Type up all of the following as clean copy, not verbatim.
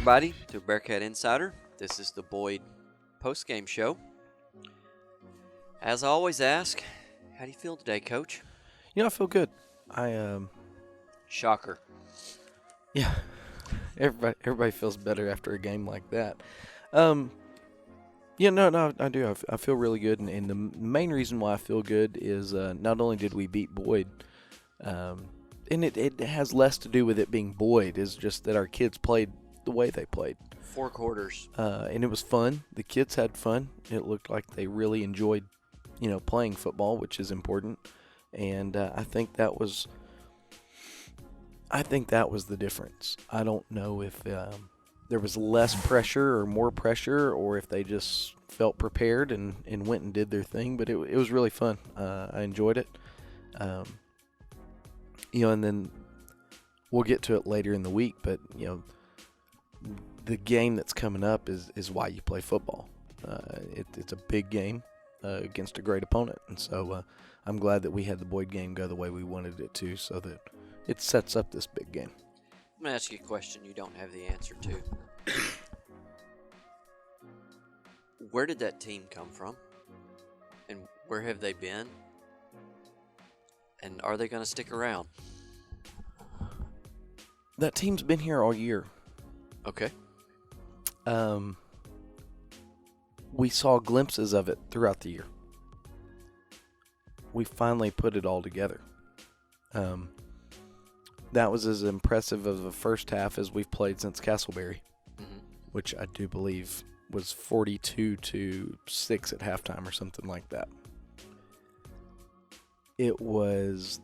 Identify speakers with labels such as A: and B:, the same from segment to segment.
A: everybody, to Bearcat Insider. This is the Boyd postgame show. As I always ask, how do you feel today, Coach?
B: I feel good.
A: Shocker.
B: Yeah, everybody feels better after a game like that. No, I do. I feel really good, and the main reason why I feel good is not only did we beat Boyd, and it has less to do with it being Boyd, is just that our kids played the way they played.
A: 4 quarters.
B: And it was fun. The kids had fun. It looked like they really enjoyed, playing football, which is important. And I think that was the difference. I don't know if there was less pressure or more pressure, or if they just felt prepared and went and did their thing. But it was really fun. I enjoyed it. And then we'll get to it later in the week. But the game that's coming up is why you play football. It's a big game against a great opponent, and so I'm glad that we had the Boyd game go the way we wanted it to, so that it sets up this big game.
A: I'm going to ask you a question you don't have the answer to. Where did that team come from? And where have they been? And are they going to stick around?
B: That team's been here all year.
A: Okay.
B: We saw glimpses of it throughout the year. We finally put it all together. That was as impressive of a first half as we've played since Castleberry, which I do believe was 42-6 at halftime or something like that. It was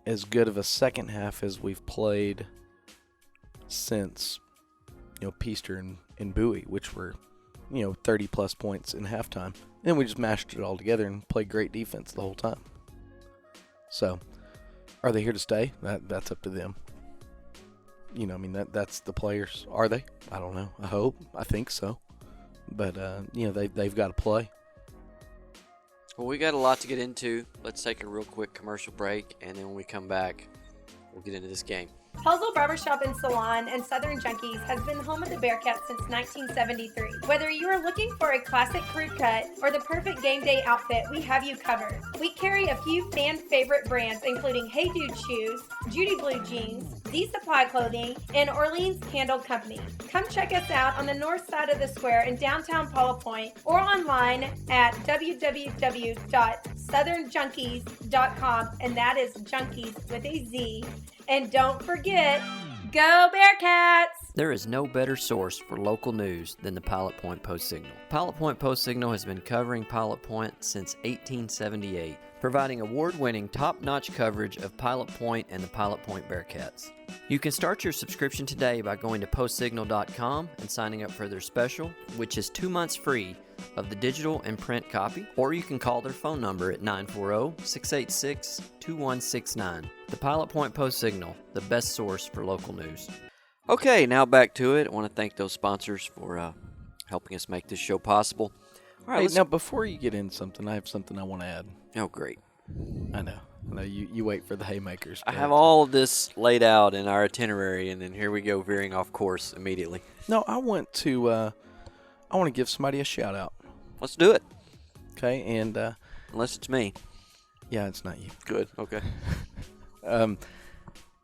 B: as good of a second half as we've played since, Peaster and Bowie, which were, 30-plus points in halftime. And we just mashed it all together and played great defense the whole time. So, are they here to stay? That's up to them. That's the players. Are they? I don't know. I hope. I think so. But, they've got to play.
A: Well, we got a lot to get into. Let's take a real quick commercial break, and then when we come back, we'll get into this game.
C: Puzzle Barbershop and Salon and Southern Junkies has been home of the Bearcats since 1973. Whether you are looking for a classic crew cut or the perfect game day outfit, we have you covered. We carry a few fan favorite brands including Hey Dude Shoes, Judy Blue Jeans, D Supply Clothing, and Orleans Candle Company. Come check us out on the north side of the square in downtown Paula Point or online at www.southernjunkies.com, and that is junkies with a Z. And don't forget, go Bearcats!
A: There is no better source for local news than the Pilot Point Post-Signal. Pilot Point Post-Signal has been covering Pilot Point since 1878, providing award-winning, top-notch coverage of Pilot Point and the Pilot Point Bearcats. You can start your subscription today by going to postsignal.com and signing up for their special, which is 2 months free of the digital and print copy, or you can call their phone number at 940-686-2169. The Pilot Point Post-Signal, the best source for local news. Okay, now back to it. I want to thank those sponsors for helping us make this show possible.
B: All right, now before you get into something, I have something I want to add.
A: Oh, great.
B: I know you wait for the haymakers.
A: I have all of this laid out in our itinerary, and then here we go veering off course immediately.
B: No, I want to give somebody a shout out.
A: Let's do it.
B: Okay, and
A: unless it's me.
B: Yeah, it's not you.
A: Good. Okay.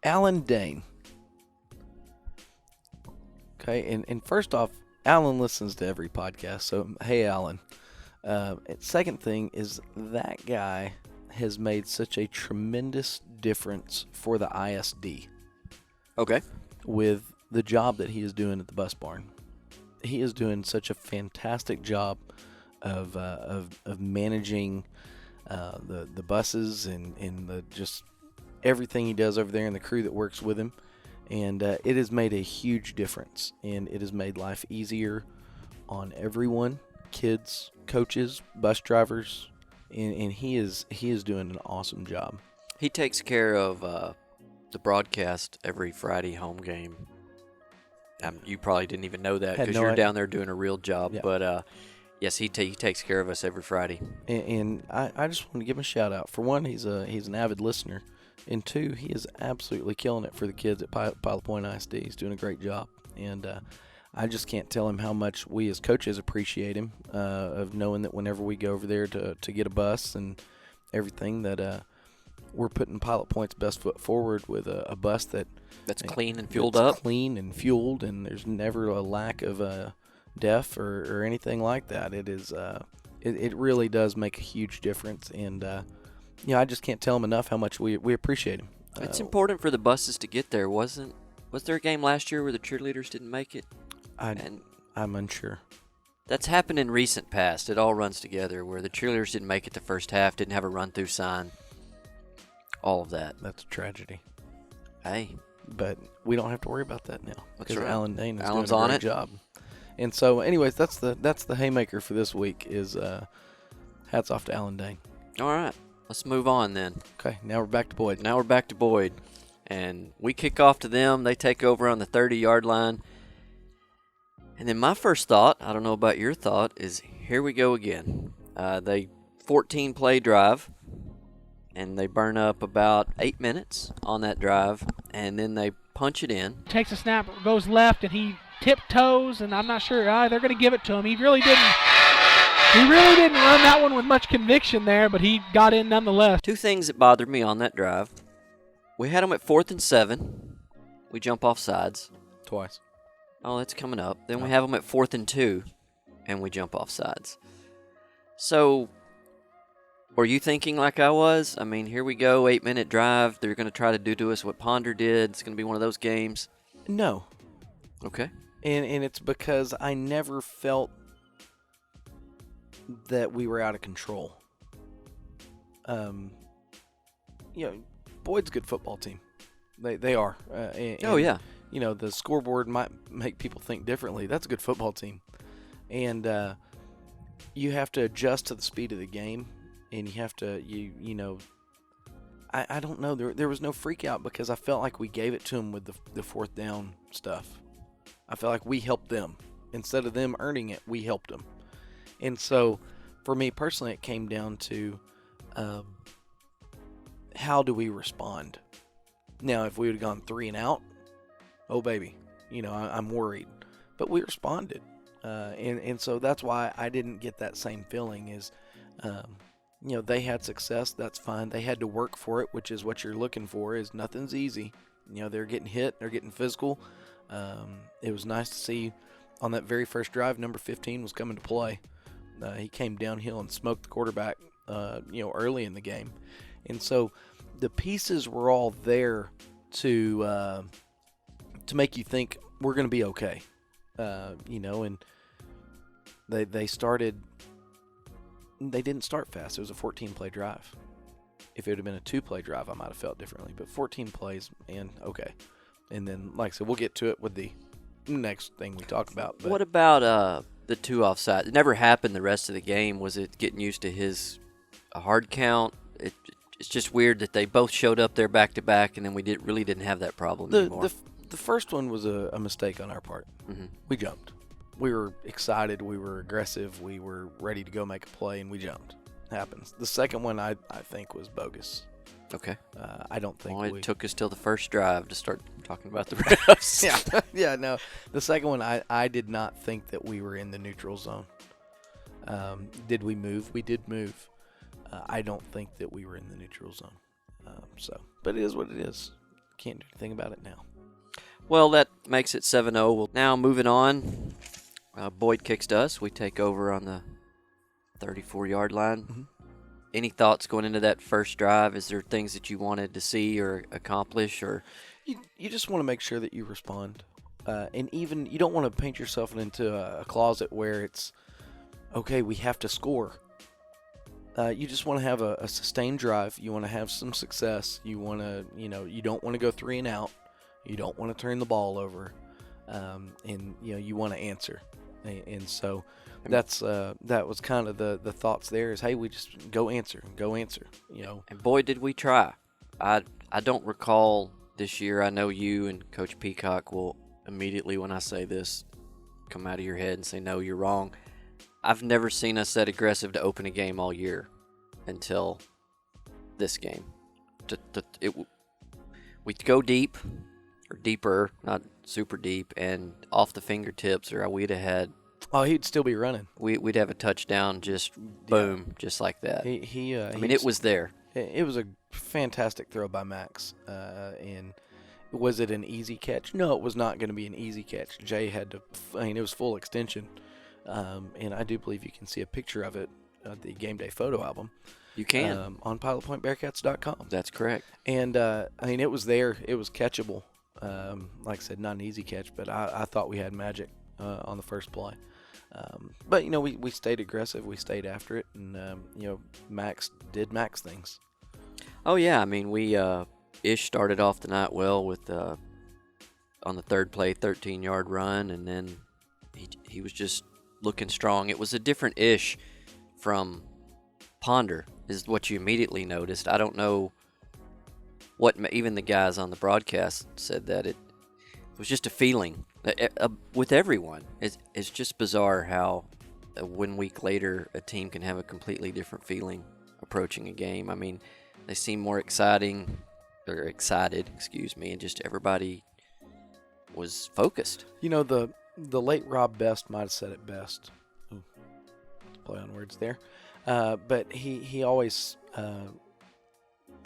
B: Alan Dane. Okay, and first off, Alan listens to every podcast, so hey, Alan. Second thing is that guy has made such a tremendous difference for the ISD.
A: Okay.
B: With the job that he is doing at the bus barn. He is doing such a fantastic job of managing the buses and the just everything he does over there and the crew that works with him. And it has made a huge difference, and it has made life easier on everyone, kids, coaches, bus drivers, and he is doing an awesome job.
A: He takes care of the broadcast every Friday home game. You probably didn't even know that because you're down there doing a real job. Yeah. But yes, he takes care of us every Friday.
B: And I just want to give him a shout out. For one, he's an avid listener. And two, he is absolutely killing it for the kids at Pilot Point ISD. He's doing a great job. And I just can't tell him how much we as coaches appreciate him, of knowing that whenever we go over there to get a bus and everything, that we're putting Pilot Point's best foot forward with a bus
A: that's clean and fueled up.
B: Clean and fueled, and there's never a lack of def or anything like that. It is it really does make a huge difference, and I just can't tell him enough how much we appreciate him.
A: It's important for the buses to get there. Was there a game last year where the cheerleaders didn't make it?
B: I'm unsure.
A: That's happened in recent past. It all runs together, where the cheerleaders didn't make it the first half, didn't have a run-through sign, all of that.
B: That's a tragedy.
A: Hey.
B: But we don't have to worry about that now.
A: That's right.
B: Alan Dane is
A: Alan's
B: doing a
A: on
B: great
A: it.
B: job. And so, anyways, that's the haymaker for this week is hats off to Alan Dane.
A: All right. Let's move on then.
B: Okay, now we're back to Boyd.
A: And we kick off to them. They take over on the 30-yard line. And then my first thought, I don't know about your thought, is here we go again. They 14-play drive, and they burn up about 8 minutes on that drive, and then they punch it in.
D: Takes a snap, goes left, and he tiptoes, and I'm not sure. They're going to give it to him. He really didn't run that one with much conviction there, but he got in nonetheless.
A: Two things that bothered me on that drive. We had them at 4th and 7. We jump off sides.
B: Twice.
A: Oh, that's coming up. Then we have them at 4th and 2, and we jump off sides. So, were you thinking like I was? I mean, here we go, 8-minute drive. They're going to try to do to us what Ponder did. It's going to be one of those games.
B: No.
A: Okay.
B: And it's because I never felt that we were out of control. Boyd's a good football team. They are.
A: Yeah.
B: The scoreboard might make people think differently. That's a good football team. And you have to adjust to the speed of the game, and you have to, I don't know. There was no freak out because I felt like we gave it to them with the fourth down stuff. I felt like we helped them. Instead of them earning it, we helped them. And so, for me personally, it came down to how do we respond? Now, if we would have gone 3 and out, oh, baby, I'm worried. But we responded. And so that's why I didn't get that same feeling is, they had success. That's fine. They had to work for it, which is what you're looking for is nothing's easy. They're getting hit. They're getting physical. It was nice to see on that very first drive, number 15 was coming to play. He came downhill and smoked the quarterback, early in the game. And so the pieces were all there to make you think we're going to be okay. And they started – they didn't start fast. It was a 14-play drive. If it would have been a 2-play drive, I might have felt differently. But 14 plays, and okay. And then, like I said, we'll get to it with the next thing we talk about. But
A: what about the 2 offside? It never happened the rest of the game. Was it getting used to his hard count? It's just weird that they both showed up there back-to-back, and then we really didn't have that problem anymore.
B: The first one was a mistake on our part. Mm-hmm. We jumped. We were excited. We were aggressive. We were ready to go make a play, and we jumped. Happens. The second one, I think, was bogus.
A: Okay.
B: I don't think
A: it took us till the first drive to start talking about the refs.
B: Yeah, no. The second one, I did not think that we were in the neutral zone. Did we move? We did move. I don't think that we were in the neutral zone. But it is what it is. Can't do anything about it now.
A: Well, that makes it 7-0. Well, now moving on, Boyd kicks to us. We take over on the 34-yard line. Mm-hmm. Any thoughts going into that first drive? Is there things that you wanted to see or accomplish? Or
B: you just want to make sure that you respond. And even you don't want to paint yourself into a closet where it's, okay, we have to score. You just want to have a sustained drive. You want to have some success. You want to, you don't want to go 3 and out. You don't want to turn the ball over. And, you want to answer. And so that was kind of the thoughts there is, hey, we just go answer.
A: And boy, did we try. I don't recall this year. I know you and Coach Peacock will immediately, when I say this, come out of your head and say, no, you're wrong. I've never seen us that aggressive to open a game all year until this game. We'd go deep or deeper, not super deep, and off the fingertips, or we'd have had.
B: Oh, he'd still be running.
A: We'd have a touchdown, just boom, just like that. I mean, it was there.
B: It was a fantastic throw by Max. And was it an easy catch? No, it was not going to be an easy catch. Jay had to. It was full extension, and I do believe you can see a picture of it, the game day photo album.
A: You can
B: on pilotpointbearcats.com.
A: That's correct.
B: And it was there. It was catchable. Like I said, not an easy catch, but I thought we had magic on the first play. But we stayed aggressive. We stayed after it, and Max did Max things.
A: Oh yeah, I mean we Ish started off the night well with on the third play 13-yard run, and then he was just looking strong. It was a different Ish from Ponder, is what you immediately noticed. I don't know what even the guys on the broadcast said, that it was just a feeling with everyone. It's just bizarre how 1 week later a team can have a completely different feeling approaching a game. I mean, they seem more excited, and just everybody was focused.
B: The late Rob Best might have said it best. Ooh, play on words there. But he always,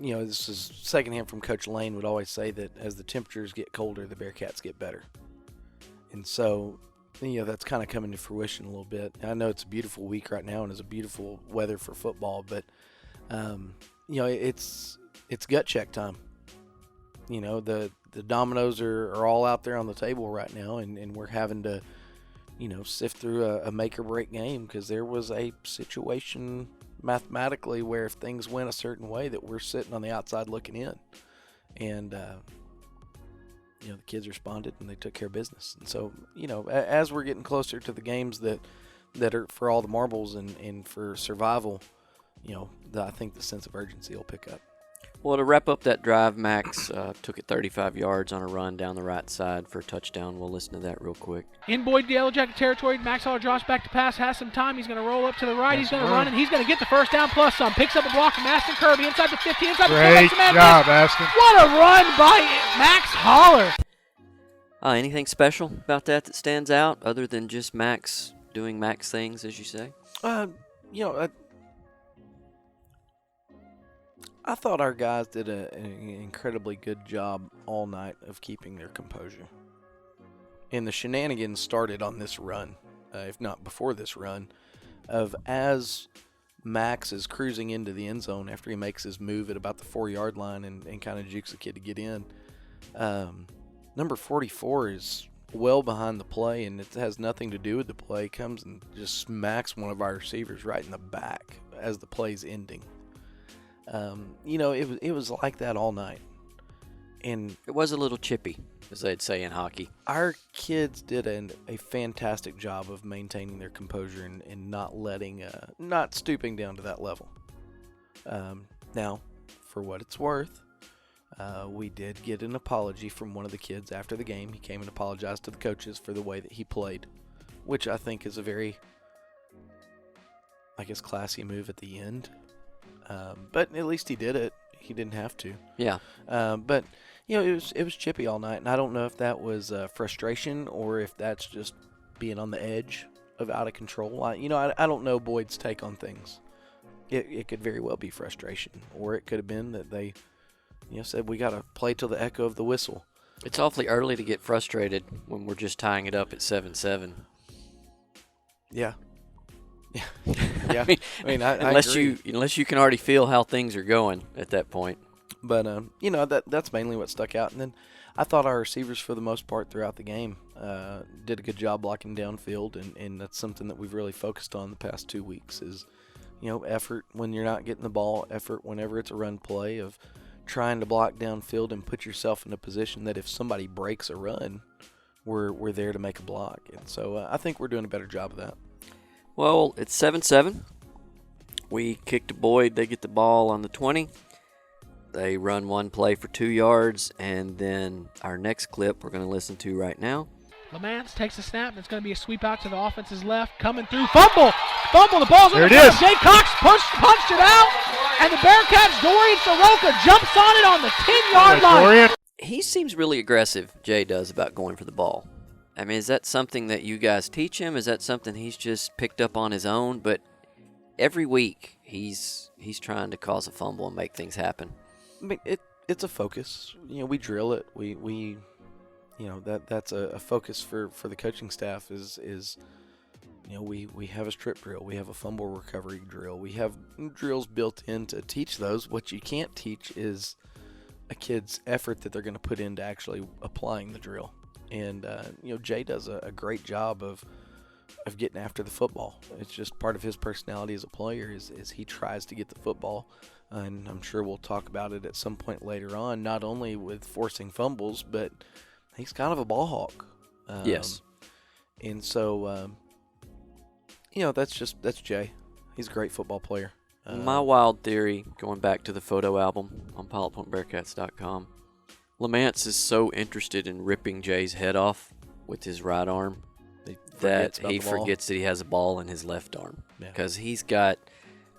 B: this is secondhand from Coach Lane, would always say that as the temperatures get colder, the Bearcats get better. And so, that's kind of coming to fruition a little bit. I know it's a beautiful week right now and it's a beautiful weather for football, but, it's gut check time. The dominoes are all out there on the table right now, and we're having to, sift through a make or break game, because there was a situation mathematically where if things went a certain way that we're sitting on the outside looking in. And, the kids responded and they took care of business. And so, as we're getting closer to the games that are for all the marbles and for survival, I think the sense of urgency will pick up.
A: Well, to wrap up that drive, Max took it 35 yards on a run down the right side for a touchdown. We'll listen to that real quick.
D: In Boyd Yellow Jacket territory, Max Holler drops back to pass, has some time. He's going to roll up to the right. He's going to run, and he's going to get the first down plus some. Picks up a block from Aston Kirby inside the 15, inside the 10.
E: Great job, Aston.
D: What a run by Max Holler.
A: Anything special about that stands out other than just Max doing Max things, as you say?
B: I thought our guys did an incredibly good job all night of keeping their composure. And the shenanigans started on this run, if not before this run, of as Max is cruising into the end zone after he makes his move at about the 4-yard line and kind of jukes the kid to get in. Number 44 is well behind the play, and it has nothing to do with the play. Comes and just smacks one of our receivers right in the back as the play's ending. It was like that all night. And
A: it was a little chippy, as they'd say in hockey.
B: Our kids did a fantastic job of maintaining their composure and not stooping down to that level. Now, for what it's worth, we did get an apology from one of the kids after the game. He came and apologized to the coaches for the way that he played, which I think is a very, classy move at the end. But at least he did it. He didn't have to.
A: Yeah.
B: But it was chippy all night, and I don't know if that was frustration or if that's just being on the edge of out of control. I don't know Boyd's take on things. It could very well be frustration, or it could have been that they, said we got to play till the echo of the whistle.
A: It's awfully early to get frustrated when we're just tying it up at 7-7.
B: Yeah. Yeah.
A: Unless you can already feel how things are going at that point.
B: But that's mainly what stuck out. And then I thought our receivers, for the most part throughout the game, did a good job blocking downfield, and that's something that we've really focused on the past 2 weeks is, effort when you're not getting the ball, effort whenever it's a run play, of trying to block downfield and put yourself in a position that if somebody breaks a run, we're there to make a block. And so I think we're doing a better job of that.
A: Well, it's 7-7. We kick to Boyd. They get the ball on the 20. They run one play for 2 yards, and then our next clip we're going to listen to right now.
D: Lamance takes a snap, and it's going to be a sweep out to the offense's left. Coming through. Fumble, the ball's on
E: there
D: the
E: it is.
D: Jay Cox punched it out, and the Bearcats, Dorian Soroka, jumps on it on the 10-yard line.
E: Dorian.
A: He seems really aggressive, Jay does, about going for the ball. I mean, is that something that you guys teach him? Is that something he's just picked up on his own? But every week he's trying to cause a fumble and make things happen.
B: I mean, it's a focus. We drill it. We that's a focus for the coaching staff is we have a strip drill. We have a fumble recovery drill. We have drills built in to teach those. What you can't teach is a kid's effort that they're going to put into actually applying the drill. And, Jay does a great job of getting after the football. It's just part of his personality as a player is he tries to get the football. And I'm sure we'll talk about it at some point later on, not only with forcing fumbles, but he's kind of a ball hawk.
A: Yes.
B: And so, that's Jay. He's a great football player.
A: My wild theory, going back to the photo album on PilotPointBearcats.com, Lamance is so interested in ripping Jay's head off with his right arm that he forgets that he has a ball in his left arm. Because he's got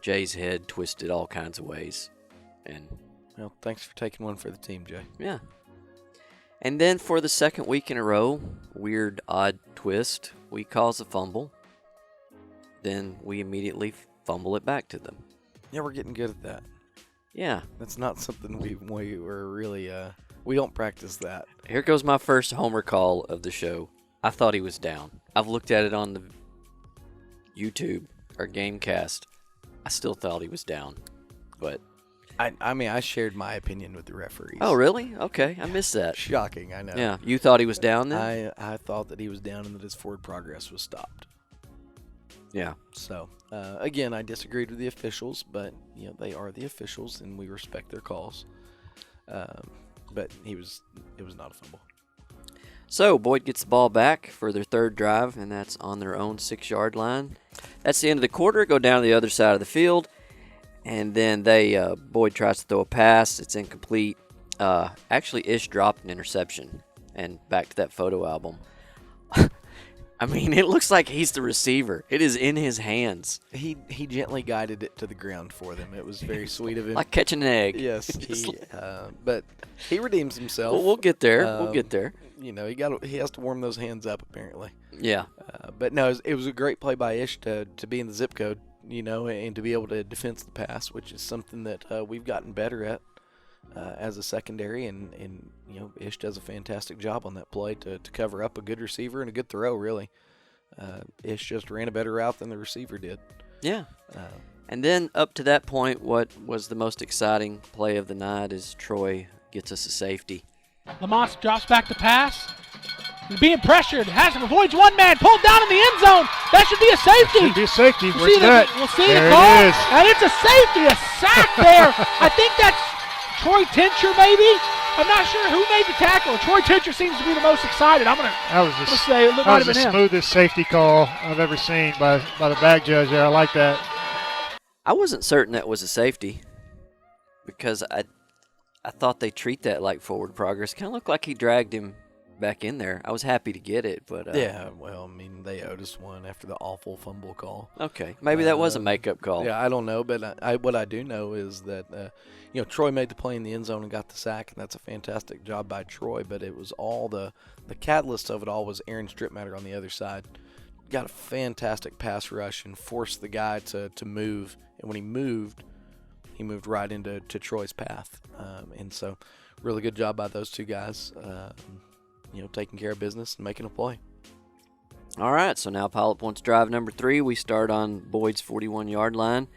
A: Jay's head twisted all kinds of ways. And
B: well, thanks for taking one for the team, Jay.
A: Yeah. And then for the second week in a row, weird, odd twist, we cause a fumble. Then we immediately fumble it back to them.
B: Yeah, we're getting good at that.
A: Yeah.
B: That's not something we were really, we don't practice that.
A: Here goes my first homer call of the show. I thought he was down. I've looked at it on the YouTube or Gamecast. I still thought he was down. But
B: I shared my opinion with the referees.
A: Oh, really? Okay, I missed that.
B: Shocking, I know.
A: Yeah, you thought he was down then?
B: I thought that he was down and that his forward progress was stopped.
A: Yeah.
B: So, again, I disagreed with the officials, but, they are the officials, and we respect their calls. But it was not a fumble.
A: So, Boyd gets the ball back for their third drive, and that's on their own 6-yard line. That's the end of the quarter. Go down to the other side of the field, and then Boyd tries to throw a pass. It's incomplete. Actually, Ish dropped an interception. And back to that photo album. I mean, it looks like he's the receiver. It is in his hands.
B: He gently guided it to the ground for them. It was very sweet of him.
A: Like catching an egg.
B: Yes, but he redeems himself.
A: Well, we'll get there. We'll get there.
B: He has to warm those hands up apparently.
A: Yeah.
B: But no, it was a great play by Ish to be in the zip code, and to be able to defense the pass, which is something that we've gotten better at as a secondary, and Ish does a fantastic job on that play to cover up a good receiver and a good throw, really. Ish just ran a better route than the receiver did.
A: Yeah. And then up to that point, what was the most exciting play of the night is Troy gets us a safety.
D: Lamont drops back to pass. He's being pressured. Hasn't avoids one man. Pulled down in the end zone. That should be a safety.
E: Should be a safety.
D: We'll see the call.
E: It is.
D: And it's a safety. A sack there. I think that's Troy Tincher, maybe. I'm not sure who made the tackle. Troy Tincher seems to be the most excited. I'm going to say it might have been him.
E: That was the smoothest safety call I've ever seen by the back judge there. I like that.
A: I wasn't certain that was a safety because I thought they treat that like forward progress. Kind of looked like he dragged him back in there. I was happy to get it, but
B: yeah, well, I mean, they owed us one after the awful fumble call.
A: Okay, maybe that was a makeup call.
B: Yeah, I don't know, but what I do know is that Troy made the play in the end zone and got the sack, and that's a fantastic job by Troy. But it was all the catalyst of it all was Aaron Stripmatter on the other side. Got a fantastic pass rush and forced the guy to move, and when he moved right into Troy's path, and so really good job by those two guys. Taking care of business and making a play.
A: All right, so now Pilot Points drive number 3. We start on Boyd's 41-yard line,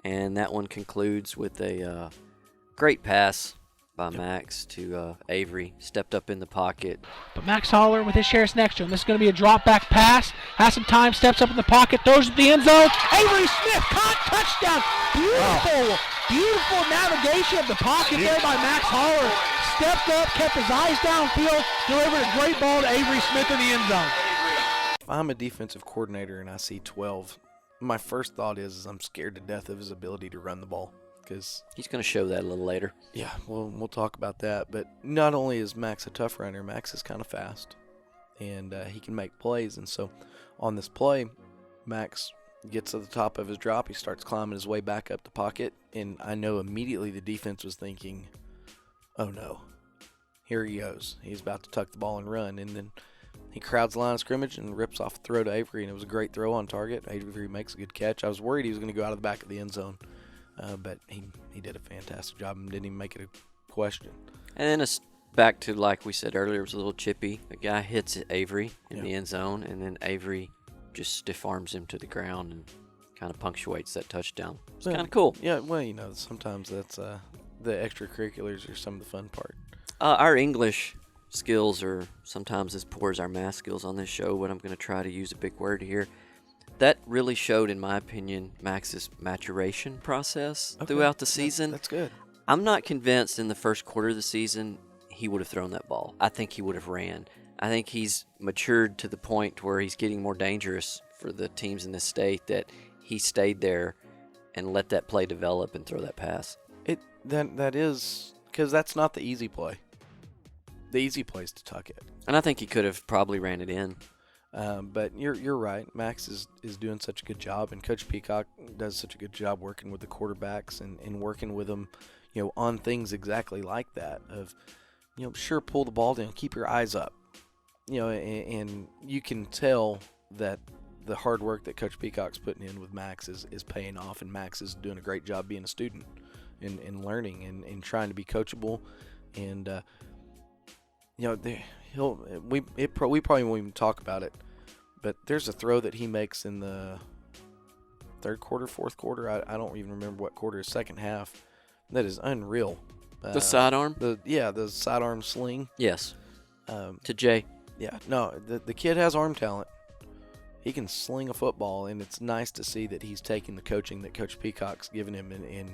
A: and that one concludes with a great pass by Max to Avery. Stepped up in the pocket.
D: But Max Holler with his shares next to him. This is going to be a drop-back pass. Has some time, steps up in the pocket, throws it to the end zone. Avery Smith caught, touchdown. Beautiful navigation of the pocket there by Max Holler. Stepped up, kept his eyes downfield, delivered a great ball to Avery Smith in the end zone.
B: If I'm a defensive coordinator and I see 12, my first thought is I'm scared to death of his ability to run the ball. Because
A: he's going to show that a little later.
B: Yeah, we'll talk about that. But not only is Max a tough runner, Max is kind of fast. And he can make plays. And so on this play, Max gets to the top of his drop. He starts climbing his way back up the pocket. And I know immediately the defense was thinking, oh no, Here he goes. He's about to tuck the ball and run, and then he crowds the line of scrimmage and rips off a throw to Avery, and it was a great throw on target. Avery makes a good catch. I was worried he was going to go out of the back of the end zone, but he did a fantastic job and didn't even make it a question.
A: And then it's back to, like we said earlier, it was a little chippy. A guy hits Avery in the end zone, and then Avery just stiff arms him to the ground and kind of punctuates that touchdown. It's kind of cool.
B: Yeah, well, sometimes that's the extracurriculars are some of the fun part.
A: Our English skills are sometimes as poor as our math skills on this show, but I'm going to try to use a big word here. That really showed, in my opinion, Max's maturation process throughout the season.
B: That's good.
A: I'm not convinced in the first quarter of the season he would have thrown that ball. I think he would have ran. I think he's matured to the point where he's getting more dangerous for the teams in this state, that he stayed there and let that play develop and throw that pass.
B: That is, because that's not the easy play. The easy play is to tuck it.
A: And I think he could have probably ran it in.
B: But you're right. Max is doing such a good job, and Coach Peacock does such a good job working with the quarterbacks and working with them, on things exactly like that of, sure, pull the ball down, keep your eyes up, and you can tell that the hard work that Coach Peacock's putting in with Max is paying off, and Max is doing a great job being a student and learning and trying to be coachable, and we probably won't even talk about it, but there's a throw that he makes in the third quarter, fourth quarter. I don't even remember what quarter, second half. That is unreal.
A: The sidearm?
B: The sidearm sling.
A: Yes. To Jay.
B: Yeah. No, the kid has arm talent. He can sling a football, and it's nice to see that he's taking the coaching that Coach Peacock's given him and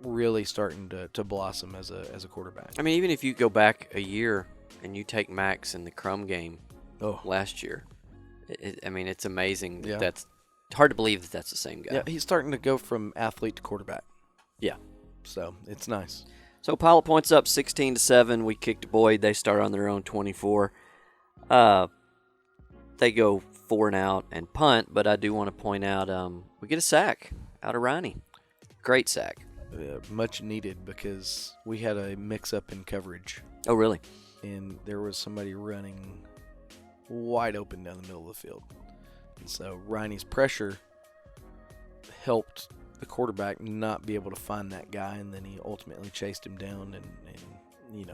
B: really starting to blossom as a quarterback.
A: I mean, even if you go back a year and you take Max in the Crum game last year, it's amazing.
B: Yeah.
A: That's hard to believe that that's the same guy.
B: Yeah, he's starting to go from athlete to quarterback.
A: Yeah.
B: So it's nice.
A: So Pilot Point's up 16-7. We kicked Boyd. They start on their own 24. They go 4 and out and punt, but I do want to point out we get a sack out of Riney. Great sack.
B: Much needed, because we had a mix-up in coverage.
A: Oh, really?
B: And there was somebody running wide open down the middle of the field. And so Riney's pressure helped the quarterback not be able to find that guy, and then he ultimately chased him down and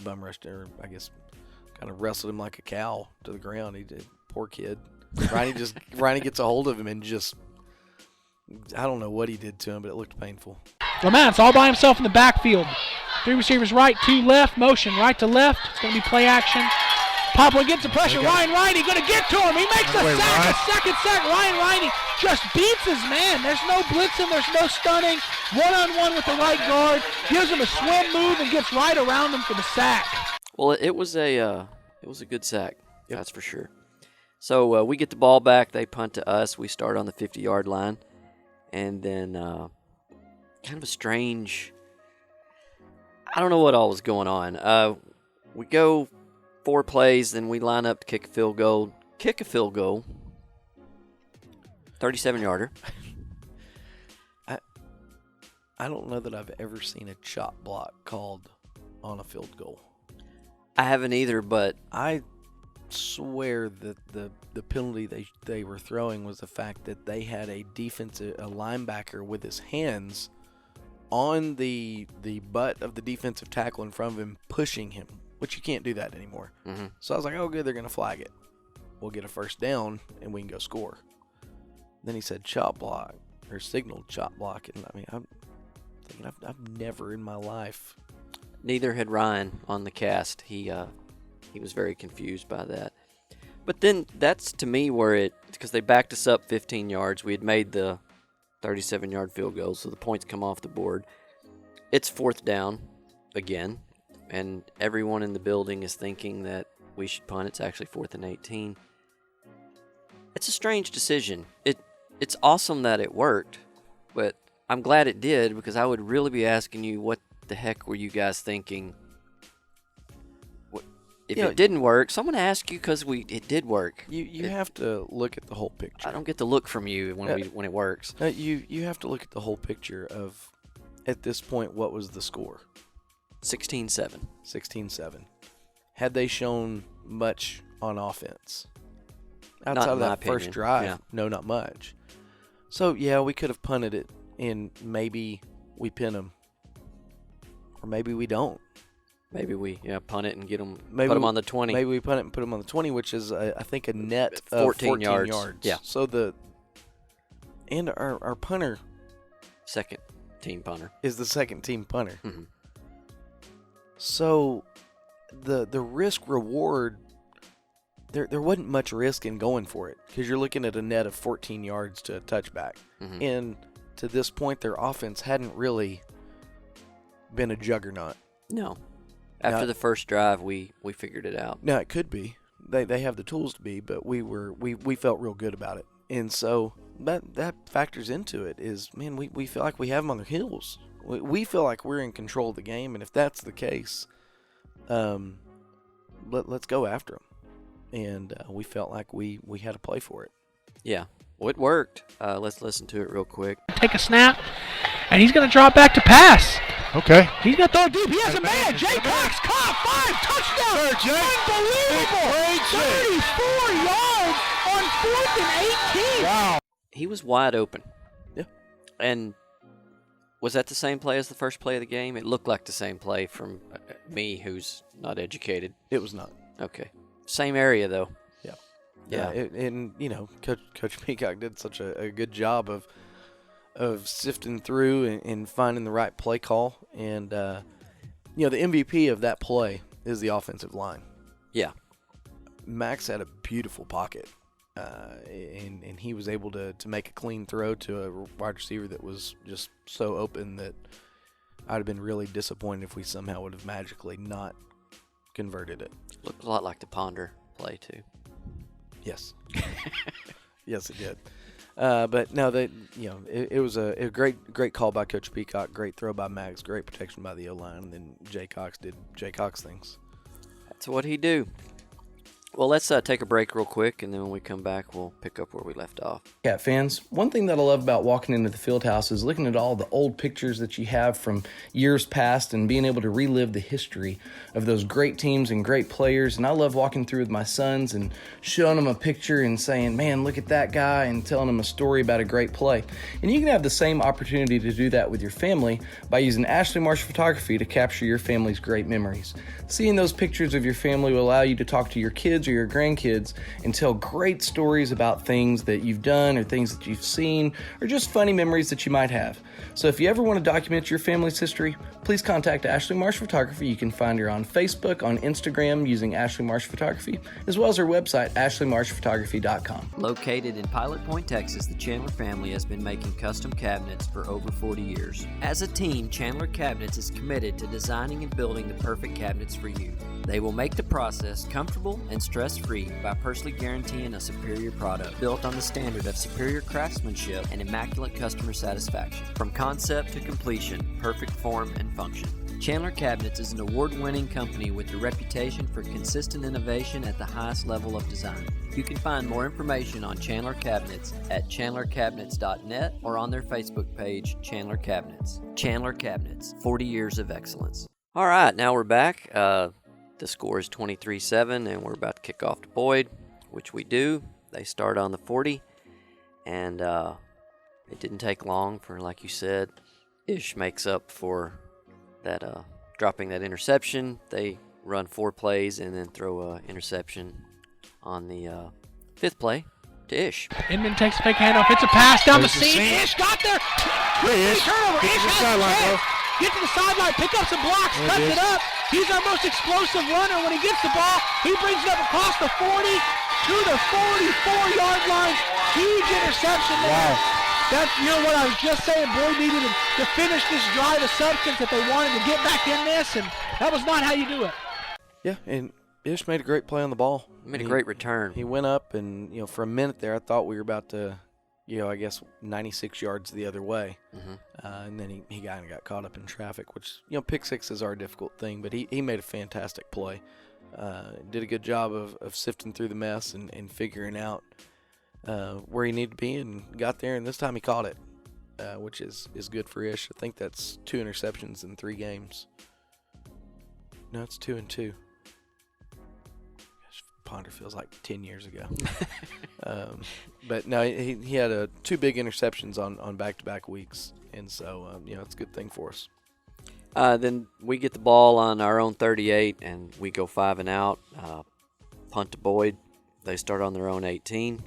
B: bum rushed, or I guess kind of wrestled him like a cow to the ground. He did. Poor kid. Riney gets a hold of him and just, I don't know what he did to him, but it looked painful.
D: Lamant's all by himself in the backfield. 3 receivers right, 2 left, motion right to left. It's going to be play action. Poplar gets the pressure. Ryan Riney going to get to him. He makes a second sack. Ryan Riney just beats his man. There's no blitzing. There's no stunning. One-on-one with the right guard. Gives him a swim move and gets right around him for the sack.
A: Well, it was a good sack. Yep. That's for sure. So we get the ball back. They punt to us. We start on the 50-yard line. And then kind of a strange, I don't know what all was going on. We go 4 plays, then we line up to kick a field goal. 37-yarder.
B: I don't know that I've ever seen a chop block called on a field goal.
A: I haven't either, but
B: I swear that the penalty they were throwing was the fact that they had a linebacker with his hands on the butt of the defensive tackle in front of him, pushing him, which you can't do that anymore.
A: Mm-hmm.
B: So I was like, oh, good, they're going to flag it. We'll get a first down, and we can go score. Then he said chop block, or signaled chop block, and I mean, I'm thinking I've never in my life.
A: Neither had Ryan on the cast. He was very confused by that. But then that's, to me, where because they backed us up 15 yards. We had made the 37-yard field goal, so the points come off the board. It's 4th down again, and everyone in the building is thinking that we should punt. It's actually 4th and 18. It's a strange decision. It's awesome that it worked, but I'm glad it did, because I would really be asking you, what the heck were you guys thinking? If it didn't work, someone asked you, because it did work.
B: You have to look at the whole picture.
A: I don't get to look from you when it works.
B: You have to look at the whole picture of, at this point, what was the score?
A: 16-7.
B: 16-7. Had they shown much on offense?
A: Not
B: Outside
A: in
B: of
A: my
B: that first
A: opinion,
B: drive,
A: yeah.
B: no, not much. So, yeah, we could have punted it, and maybe we pin them. Or maybe we don't.
A: Maybe we punt it and get them,
B: Maybe
A: put them on the 20.
B: Maybe we punt it and put them on the 20, which is, I think, a net
A: 14
B: of 14
A: yards. Yeah.
B: So our punter
A: Second team punter.
B: is the second team punter.
A: Mm-hmm.
B: So the risk reward, there wasn't much risk in going for it because you're looking at a net of 14 yards to a touchback.
A: Mm-hmm.
B: And to this point, their offense hadn't really been a juggernaut.
A: No. After the first drive, we figured it out.
B: Now, it could be. They have the tools to be, but we felt real good about it. And so that factors into it is, man, we feel like we have them on their heels. We feel like we're in control of the game, and if that's the case, let's go after them. And we felt like we had to play for it.
A: Yeah. Well, it worked. Let's listen to it real quick.
D: Take a snap, and he's going to drop back to pass.
E: Okay.
D: He's going to throw it deep. He has a man. Jay Cox caught 5 touchdowns. Unbelievable. 34 yards on 4th and 18.
E: Wow.
A: He was wide open.
B: Yeah.
A: And was that the same play as the first play of the game? It looked like the same play from me, who's not educated.
B: It was not.
A: Okay. Same area, though.
B: Yeah.
A: Yeah.
B: And Coach Peacock did such a good job of sifting through and finding the right play call. And, the MVP of that play is the offensive line.
A: Yeah.
B: Max had a beautiful pocket, and he was able to make a clean throw to a wide receiver that was just so open that I'd have been really disappointed if we somehow would have magically not converted it.
A: Looked a lot like the Ponder play, too.
B: Yes. Yes, it did. But no, it was a great call by Coach Peacock, great throw by Max, great protection by the O-line, and then Jay Cox did Jay Cox things.
A: That's what he do. Well, let's take a break real quick, and then when we come back, we'll pick up where we left off.
F: Cat fans, one thing that I love about walking into the field house is looking at all the old pictures that you have from years past and being able to relive the history of those great teams and great players. And I love walking through with my sons and showing them a picture and saying, man, look at that guy, and telling them a story about a great play. And you can have the same opportunity to do that with your family by using Ashley Marsh Photography to capture your family's great memories. Seeing those pictures of your family will allow you to talk to your kids or your grandkids and tell great stories about things that you've done or things that you've seen or just funny memories that you might have. So if you ever want to document your family's history, please contact Ashley Marsh Photography. You can find her on Facebook, on Instagram using Ashley Marsh Photography, as well as her website, ashleymarshphotography.com.
A: Located in Pilot Point, Texas, the Chandler family has been making custom cabinets for over 40 years. As a team, Chandler Cabinets is committed to designing and building the perfect cabinets for you. They will make the process comfortable and stress-free by personally guaranteeing a superior product built on the standard of superior craftsmanship and immaculate customer satisfaction. From concept to completion, perfect form and function. Chandler Cabinets is an award-winning company with a reputation for consistent innovation at the highest level of design. You can find more information on Chandler Cabinets at chandlercabinets.net or on their Facebook page, Chandler Cabinets. Chandler Cabinets, 40 years of excellence. All right, now we're back. The score is 23-7, and we're about to kick off to Boyd, which we do. They start on the 40, and it didn't take long for, like you said, Ish makes up for that dropping that interception. They run 4 plays and then throw an interception on the 5th play to Ish.
D: Inman takes a fake handoff. It's a pass down the seam. Ish got there. Turnover. Ish has a chance. Get to the sideline, pick up some blocks, cuts it up. He's our most explosive runner. When he gets the ball, he brings it up across the 40 to the 44-yard line. Huge interception there. Wow. That's, what I was just saying. Boyd needed to finish this drive of substance if they wanted to get back in this, and that was not how you do it.
B: Yeah, and Ish made a great play on the ball.
A: Made a great return.
B: He went up, and, for a minute there, I thought we were about to, 96 yards the other way.
A: Mm-hmm.
B: And then he kind of got caught up in traffic, which, pick sixes are a difficult thing, but he made a fantastic play. Did a good job of sifting through the mess and figuring out where he needed to be, and got there, and this time he caught it, which is good for Ish. I think that's 2 interceptions in 3 games. No, it's 2-2. Gosh, Ponder feels like 10 years ago. But no, he had 2 big interceptions on back-to-back weeks, and so it's a good thing for us.
A: Then we get the ball on our own 38, and we go 5 and out. Punt to Boyd. They start on their own 18.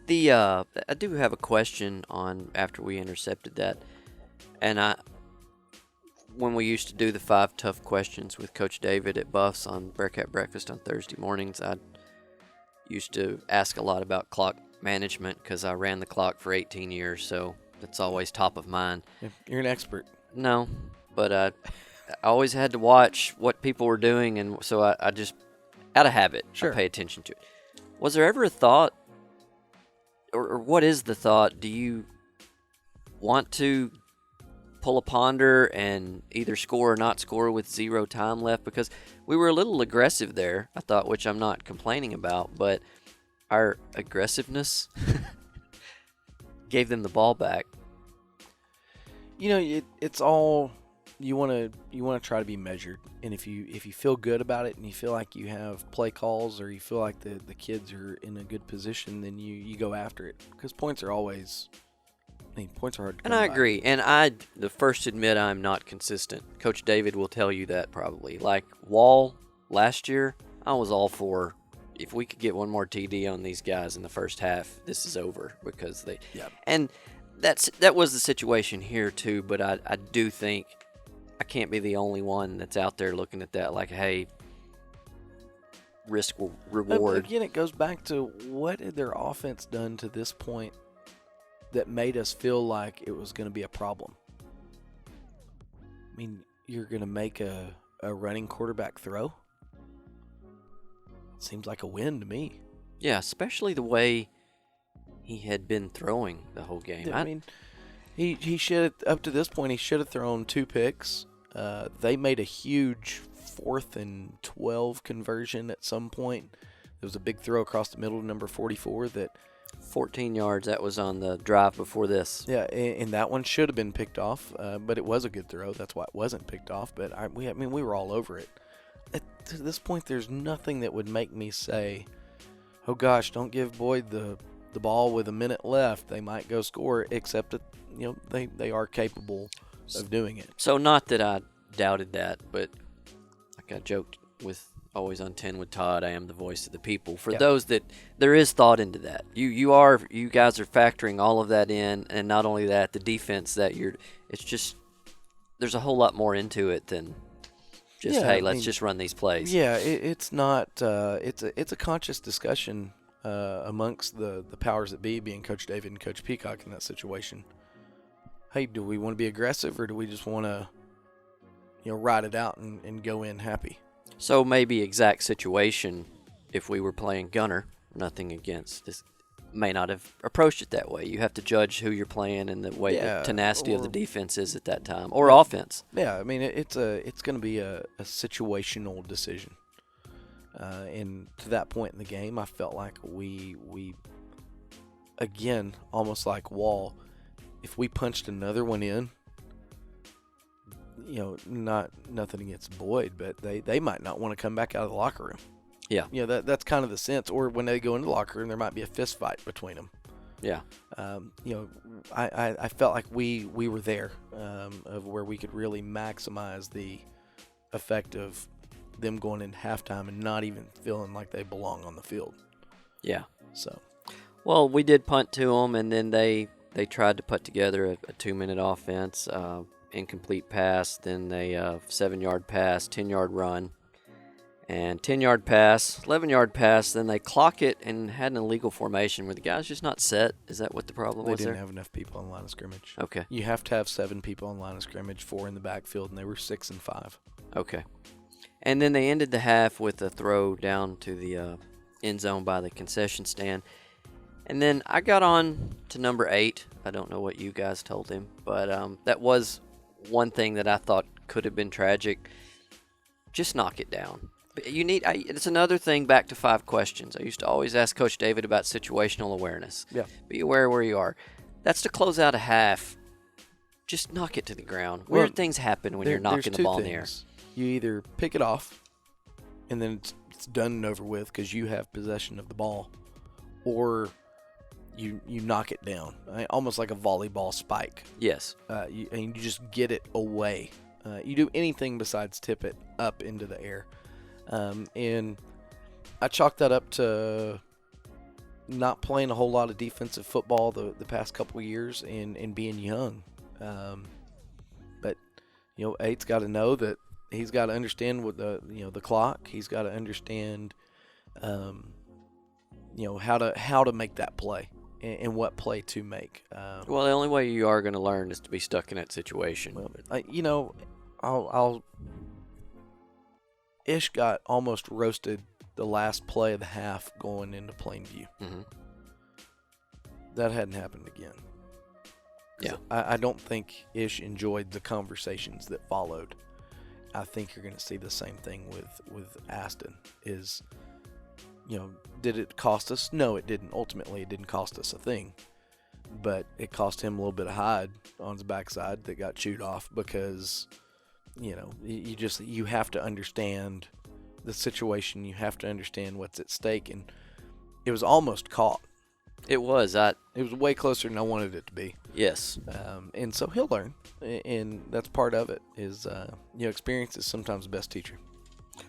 A: I do have a question on after we intercepted that, and when we used to do the 5 tough questions with Coach David at Buffs on Bearcat Breakfast on Thursday mornings, I used to ask a lot about clock management because I ran the clock for 18 years, so that's always top of mind.
B: You're an expert.
A: No, but I always had to watch what people were doing, and so I just, out of habit,
B: Sure.
A: I pay attention to it. Was there ever a thought, or what is the thought, do you want to pull a Ponder and either score or not score with 0 time left? Because we were a little aggressive there, I thought, which I'm not complaining about, but our aggressiveness gave them the ball back.
B: It's all you want to try to be measured, and if you feel good about it and you feel like you have play calls or you feel like the kids are in a good position, then you go after it, because points are always. Points are hard to come
A: And I
B: by.
A: agree. And I, the first to admit I'm not consistent. Coach David will tell you that probably. Like Wall last year, I was all for, if we could get one more TD on these guys in the first half, this is over, because they.
B: Yeah.
A: And that was the situation here too. But I do think I can't be the only one that's out there looking at that like, hey, risk reward.
B: But again, it goes back to what had their offense done to this point that made us feel like it was going to be a problem. I mean, you're going to make a running quarterback throw? It seems like a win to me.
A: Yeah, especially the way he had been throwing the whole game.
B: I mean, he should, up to this point, he should have thrown 2 picks. They made a huge 4th and 12 conversion at some point. There was a big throw across the middle to number 44 that
A: 14 yards, that was on the drive before this.
B: Yeah, and that one should have been picked off, but it was a good throw. That's why it wasn't picked off. But we were all over it. To this point, there's nothing that would make me say, "Oh gosh, don't give Boyd the ball with a minute left. They might go score." Except that they are capable of doing it.
A: So not that I doubted that, but like I joked with Always on 10 with Todd, I am the voice of the people. For those that there is thought into that, you guys are factoring all of that in, and not only that, the defense that it's just there's a whole lot more into it than just let's just run these plays.
B: Yeah, it's not. It's a conscious discussion amongst the powers that be, being Coach David and Coach Peacock in that situation. Hey, do we want to be aggressive, or do we just want to ride it out and go in happy?
A: So maybe exact situation, if we were playing gunner, nothing against this, may not have approached it that way. You have to judge who you're playing and the way the tenacity of the defense is at that time, or offense.
B: Yeah, I mean it's going to be a situational decision. And to that point in the game, I felt like we again, almost like Wall, if we punched another one in, nothing against Boyd, but they might not want to come back out of the locker room.
A: Yeah.
B: That's kind of the sense. Or when they go into the locker room, there might be a fist fight between them.
A: Yeah.
B: I felt like we were there of where we could really maximize the effect of them going in halftime and not even feeling like they belong on the field.
A: Yeah.
B: So.
A: Well, we did punt to them, and then they tried to put together a 2-minute offense. Incomplete pass, then they 7-yard pass, 10-yard run, and 10-yard pass, 11-yard pass. Then they clock it and had an illegal formation where the guy's just not set. Is that what the problem was there?
B: They didn't have enough people on the line of scrimmage.
A: Okay.
B: You have to have 7 people on the line of scrimmage, 4 in the backfield, and they were 6 and 5.
A: Okay. And then they ended the half with a throw down to the end zone by the concession stand. And then I got on to number 8. I don't know what you guys told him, but that was one thing that I thought could have been tragic. Just knock it down. It's another thing, back to 5 questions. I used to always ask Coach David about situational awareness.
B: Yeah.
A: Be aware where you are. That's to close out a half. Just knock it to the ground. Weird things happen when you're knocking the ball in the air.
B: you either pick it off and then it's done and over with because you have possession of the ball, or you knock it down, almost like a volleyball spike.
A: Yes.
B: And you just get it away. You do anything besides tip it up into the air. And I chalk that up to not playing a whole lot of defensive football the past couple of years and being young. But, Ate's got to know that he's got to understand what the clock. He's got to understand, how to make that play and what play to make.
A: Well, the only way you are going to learn is to be stuck in that situation.
B: Well, Ish got almost roasted the last play of the half going into Plainview.
A: Mm-hmm.
B: That hadn't happened again.
A: Yeah.
B: I don't think Ish enjoyed the conversations that followed. I think you're going to see the same thing with Aston. Did it cost us? No, it didn't. Ultimately, it didn't cost us a thing. But it cost him a little bit of hide on his backside that got chewed off because, you have to understand the situation. You have to understand what's at stake. And it was almost caught.
A: It was.
B: It was way closer than I wanted it to be.
A: Yes.
B: And so he'll learn. And that's part of it is, experience is sometimes the best teacher.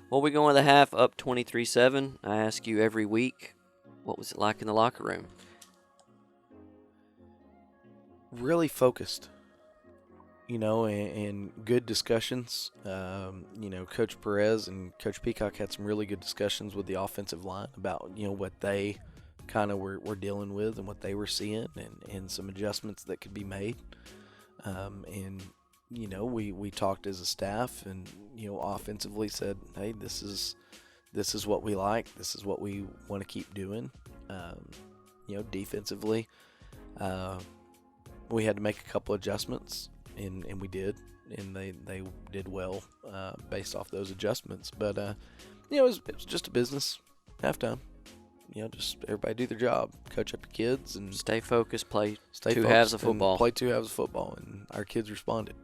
A: Well, we go in the half up 23-7. I ask you every week, what was it like in the locker room?
B: Really focused, and good discussions. Coach Perez and Coach Peacock had some really good discussions with the offensive line about, what they kind of were dealing with and what they were seeing and some adjustments that could be made. We talked as a staff and, offensively said, hey, this is what we like. This is what we want to keep doing. Defensively, we had to make a couple adjustments, and we did, and they did well based off those adjustments. But, it was just a business halftime. Just everybody do their job, coach up your kids, and
A: stay focused, play
B: two
A: two halves of football.
B: Play 2 halves of football, and our kids responded.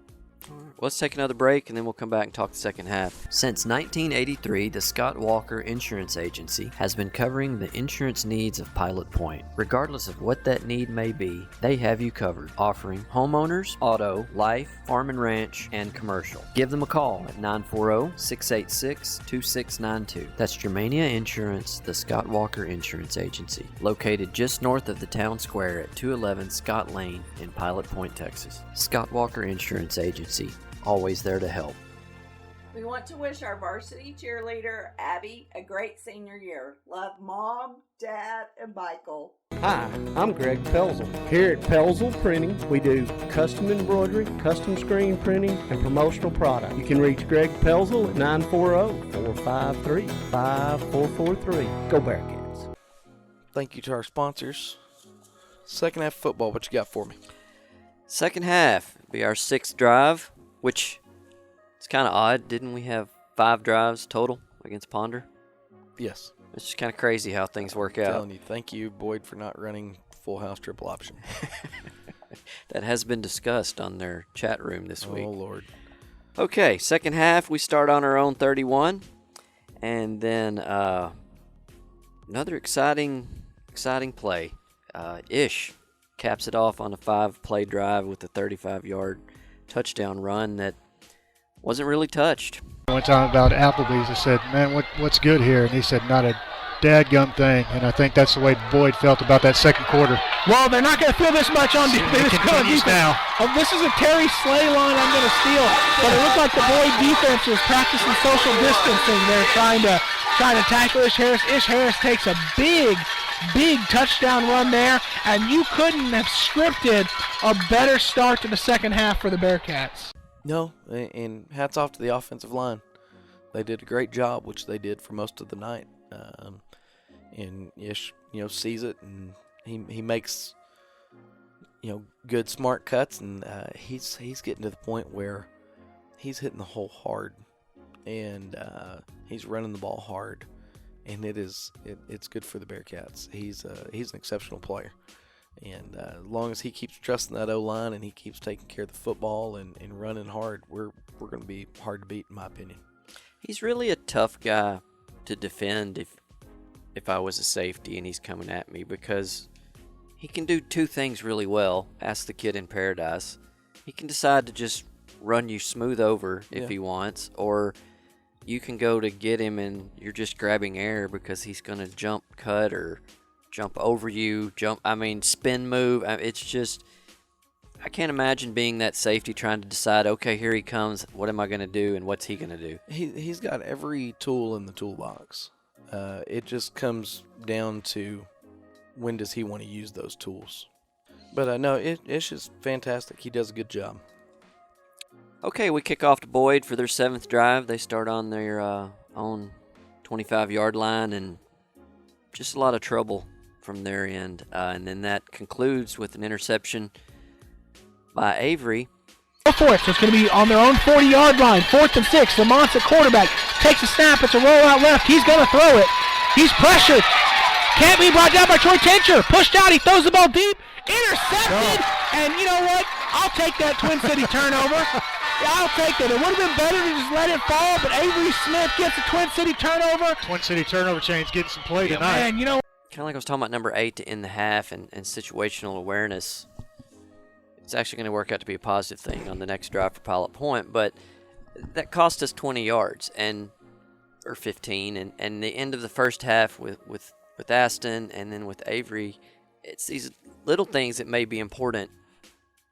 A: All right. Let's take another break, and then we'll come back and talk the second half. Since 1983, the Scott Walker Insurance Agency has been covering the insurance needs of Pilot Point. Regardless of what that need may be, they have you covered, offering homeowners, auto, life, farm and ranch, and commercial. Give them a call at 940-686-2692. That's Germania Insurance, the Scott Walker Insurance Agency, located just north of the town square at 211 Scott Lane in Pilot Point, Texas. Scott Walker Insurance Agency, always there to help.
G: We want to wish our varsity cheerleader, Abby, a great senior year. Love Mom, Dad, and Michael.
H: Hi, I'm Greg Pelzel. Here at Pelzel Printing, we do custom embroidery, custom screen printing, and promotional product. You can reach Greg Pelzel at 940-453-5443. Go Bearcats.
B: Thank you to our sponsors. Second half football, what you got for me?
A: Second half be our 6th drive, which it's kind of odd. Didn't we have 5 drives total against Ponder?
B: Yes.
A: It's just kind of crazy how things work out.
B: I'm telling you, thank you, Boyd, for not running full house triple option.
A: That has been discussed on their chat room this week.
B: Oh, Lord.
A: Okay, second half, we start on our own 31. And then another exciting play. Ish caps it off on a 5-play drive with a 35-yard touchdown run that wasn't really touched.
E: One time about Applebee's, I said, man, what's good here? And he said, not a dadgum thing. And I think that's the way Boyd felt about that second quarter.
D: Well, they're not going to feel this much on defense.
E: Now.
D: This is a Terry Slay line I'm going to steal. But it looked like the Boyd defense was practicing social distancing. They're trying to tackle Ish Harris. Ish Harris takes a big touchdown run there, and you couldn't have scripted a better start to the second half for the Bearcats.
B: No, and hats off to the offensive line. They did a great job, which they did for most of the night. And Ish, sees it, and he makes, good smart cuts, and he's getting to the point where he's hitting the hole hard, and he's running the ball hard. And it's good for the Bearcats. He's an exceptional player, and as long as he keeps trusting that O-line and he keeps taking care of the football and running hard, we're going to be hard to beat, in my opinion.
A: He's really a tough guy to defend if I was a safety and he's coming at me, because he can do two things really well. Ask the kid in paradise. He can decide to just run you smooth over if he wants, or you can go to get him and you're just grabbing air because he's going to jump cut or jump over you, spin move. It's just, I can't imagine being that safety trying to decide, okay, here he comes, what am I going to do and what's he going to do?
B: He's got every tool in the toolbox. It just comes down to when does he want to use those tools. But no, it's just fantastic. He does a good job.
A: Okay, we kick off to Boyd for their 7th drive. They start on their own 25-yard line, and just a lot of trouble from their end. And then that concludes with an interception by Avery.
D: Go for it. So it's going to be on their own 40-yard line. 4th and 6. Lamont's at quarterback. Takes a snap. It's a roll out left. He's going to throw it. He's pressured. Can't be brought down by Troy Tincher. Pushed out. He throws the ball deep. Intercepted. And you know what? I'll take that Twin City turnover. Yeah, I'll take that. It would have been better to just let it fall, but Avery Smith gets a Twin City turnover.
E: Twin City turnover chain's getting some play tonight.
D: Man, you know.
A: Kind of like I was talking about number 8 to end the half and situational awareness. It's actually going to work out to be a positive thing on the next drive for Pilot Point, but that cost us 20 yards or 15, and the end of the first half with Aston and then with Avery, it's these little things that may be important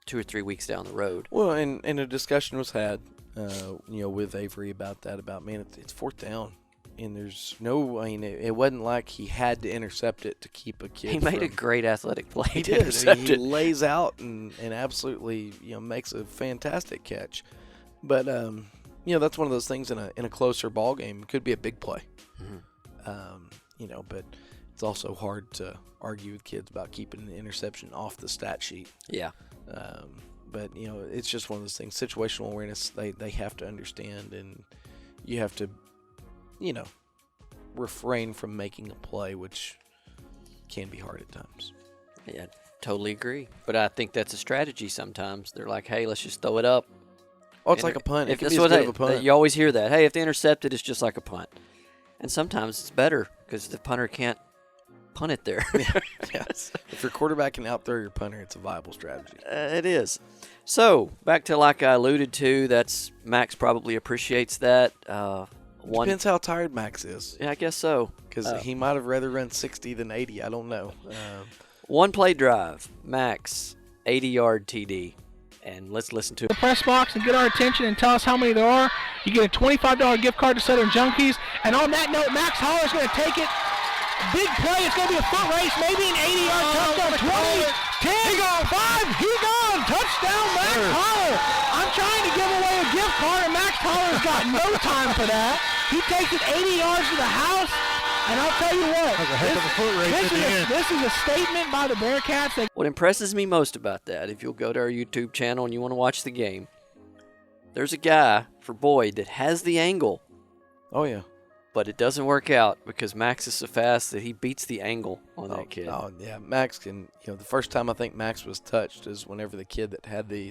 A: 2 or 3 weeks down the road.
B: Well, and a discussion was had, with Avery about that. Man, it's 4th down, and there's no. It wasn't like he had to intercept it to keep a kid.
A: He made a great athletic play.
B: He
A: to
B: did.
A: intercept
B: He
A: it.
B: lays out and absolutely makes a fantastic catch. But that's one of those things in a closer ball game. It could be a big play.
A: Mm-hmm.
B: But it's also hard to argue with kids about keeping an interception off the stat sheet.
A: Yeah.
B: But it's just one of those things. Situational awareness, they have to understand, and you have to, refrain from making a play, which can be hard at times.
A: Yeah, totally agree. But I think that's a strategy sometimes. They're like, hey, let's just throw it up.
B: Oh, it's like a punt. It can be as
A: what
B: good of a punt.
A: You always hear that. Hey, if they intercept it, it's just like a punt. And sometimes it's better because the punter can't punt it there.
B: Yes. If your quarterback can outthrow your punter, it's a viable strategy.
A: It is. So, back to like I alluded to, that's Max probably appreciates that.
B: Depends how tired Max is.
A: Yeah, I guess so.
B: Because he might have rather run 60 than 80. I don't know.
A: One play drive, Max, 80-yard TD. And let's listen to
D: the press box and get our attention and tell us how many there are. You get a $25 gift card to Southern Junkies. And on that note, Max Holler's going to take it. Big play. It's going to be a foot race. Maybe an 80-yard touchdown. 20, 10, he gone. 5. He gone. Touchdown, Max Holler. I'm trying to give away a gift card, and Max Holler's got no time for that. He takes it 80 yards to the house. And I'll tell you what,
E: That's a heck of a foot race at the end.
D: This is a statement by the Bearcats.
A: What impresses me most about that, if you'll go to our YouTube channel and you want to watch the game, there's a guy for Boyd that has the angle.
B: Oh, yeah.
A: But it doesn't work out because Max is so fast that he beats the angle on that kid.
B: Oh, yeah. Max can, the first time I think Max was touched is whenever the kid that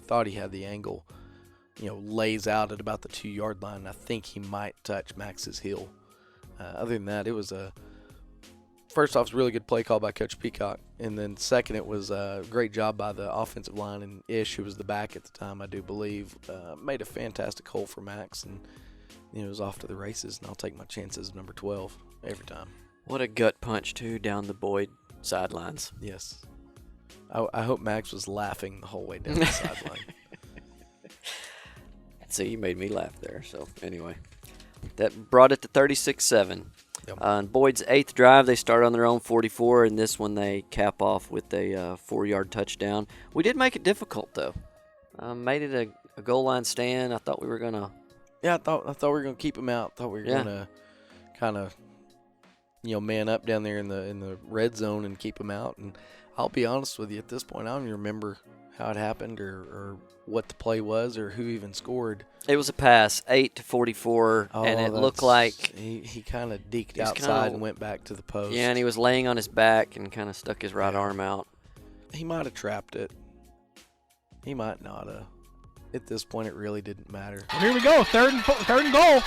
B: thought he had the angle, lays out at about the 2-yard line. I think he might touch Max's heel. Other than that, it was first off, it was a really good play call by Coach Peacock. And then second, it was a great job by the offensive line. And Ish, who was the back at the time, I do believe, made a fantastic hole for Max. And it was off to the races. And I'll take my chances of number 12 every time.
A: What a gut punch, too, down the Boyd sidelines.
B: Yes. I hope Max was laughing the whole way down the sideline.
A: See, you made me laugh there. So, anyway. That brought it to 36-7.
B: Yep.
A: On Boyd's 8th drive, they start on their own 44, and this one they cap off with a 4-yard touchdown. We did make it difficult, though. Made it a goal line stand. I thought we were going to...
B: Yeah, I thought we were going to keep him out. Thought we were going to kind of, man up down there in the red zone and keep him out. And I'll be honest with you, at this point, I don't even remember how it happened or what the play was or who even scored.
A: It was a pass, 8-44, and it looked like...
B: He kind of deked outside and went back to the post.
A: Yeah, and he was laying on his back and kind of stuck his right arm out.
B: He might have trapped it. He might not have. At this point, it really didn't matter.
D: Well, here we go, third and goal.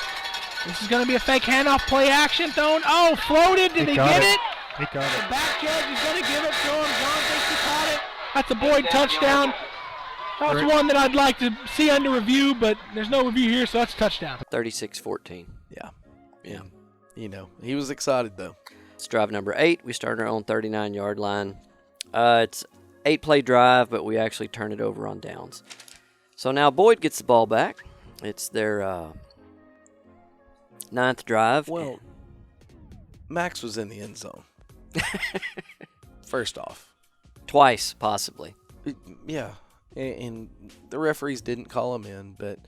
D: This is going to be a fake handoff, play action thrown. Oh, floated. Did he get it?
E: He got it.
D: The back judge is going to give it to him. John thinks he caught it. That's a Boyd touchdown. That's one that I'd like to see under review, but there's no review here, so that's a touchdown.
A: 36-14.
B: Yeah. You know, he was excited, though.
A: It's drive number 8. We start our own 39-yard line. It's 8-play drive, but we actually turn it over on downs. So now Boyd gets the ball back. It's their 9th drive.
B: Well, Max was in the end zone. First off.
A: Twice, possibly.
B: Yeah. And the referees didn't call him in, but,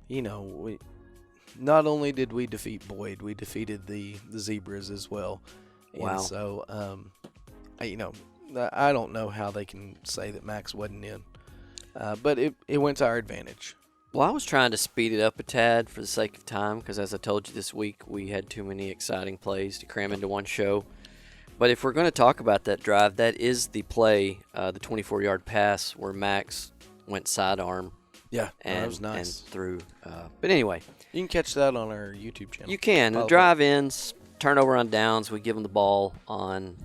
B: you know, we not only did we defeat Boyd, we defeated the Zebras as well.
A: Wow.
B: And so, you know, I don't know how they can say that Max wasn't in. But it went to our advantage.
A: Well, I was trying to speed it up a tad for the sake of time because, as I told you this week, we had too many exciting plays to cram into one show. But if we're going to talk about that drive, that is the play, the 24-yard pass where Max went sidearm.
B: Yeah,
A: and,
B: that was nice.
A: And threw. But anyway.
B: You can catch that on our YouTube channel.
A: You can. The drive ends, turnover on downs. We give them the ball on